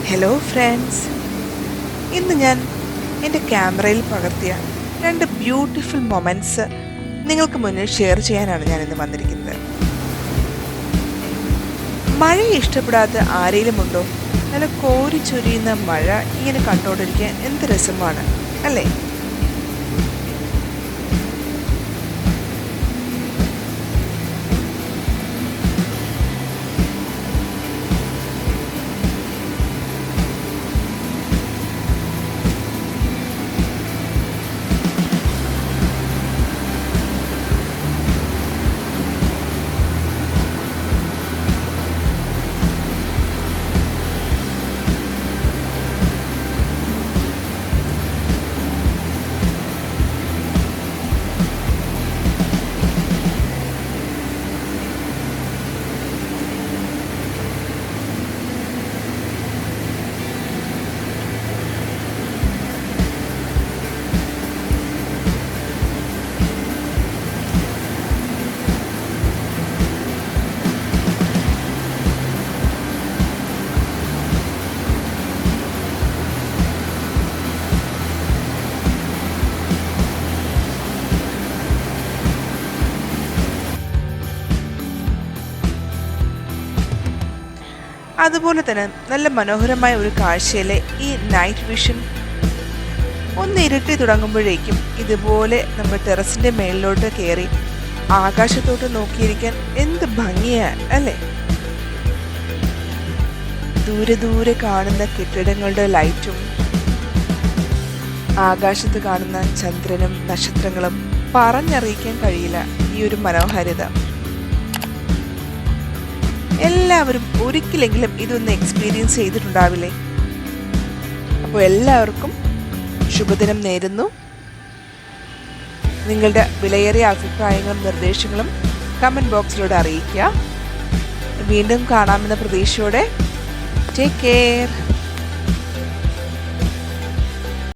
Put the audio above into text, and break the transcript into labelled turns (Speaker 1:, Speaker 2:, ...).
Speaker 1: Hello friends, ഇന്ന് ഞാൻ എൻ്റെ ക്യാമറയിൽ പകർത്തിയ 2 ബ്യൂട്ടിഫുൾ മൊമെൻറ്റ്സ് നിങ്ങൾക്ക് മുന്നിൽ ഷെയർ ചെയ്യാനാണ് ഞാനിന്ന് വന്നിരിക്കുന്നത്. മഴയെ ഇഷ്ടപ്പെടാത്ത ആരെങ്കിലും ഉണ്ടോ? നല്ല കോരി ചൊരിയുന്ന മഴ ഇങ്ങനെ കണ്ടുകൊണ്ടിരിക്കാൻ എന്ത് രസമാണ് അല്ലേ? അതുപോലെ തന്നെ നല്ല മനോഹരമായ ഒരു കാഴ്ചയിലെ ഈ നൈറ്റ് വിഷൻ ഒന്ന് ഇരുട്ടി തുടങ്ങുമ്പോഴേക്കും ഇതുപോലെ നമ്മൾ ടെറസിൻ്റെ മേളിലോട്ട് കയറി ആകാശത്തോട്ട് നോക്കിയിരിക്കാൻ എന്ത് ഭംഗിയാണ് അല്ലേ? ദൂരെ ദൂരെ കാണുന്ന കെട്ടിടങ്ങളുടെ ലൈറ്റും ആകാശത്ത് കാണുന്ന ചന്ദ്രനും നക്ഷത്രങ്ങളും പറഞ്ഞറിയിക്കാൻ കഴിയില്ല ഈ ഒരു മനോഹാരിത. എല്ലാവരും ഒരിക്കലെങ്കിലും ഇതൊന്ന് എക്സ്പീരിയൻസ് ചെയ്തിട്ടുണ്ടാവില്ലേ? അപ്പോൾ എല്ലാവർക്കും ശുഭദിനം നേരുന്നു. നിങ്ങളുടെ വിലയേറിയ അഭിപ്രായങ്ങളും നിർദ്ദേശങ്ങളും കമൻറ്റ് ബോക്സിലൂടെ അറിയിക്കുക. വീണ്ടും കാണാമെന്ന പ്രതീക്ഷയോടെ ടേക്ക് കെയർ.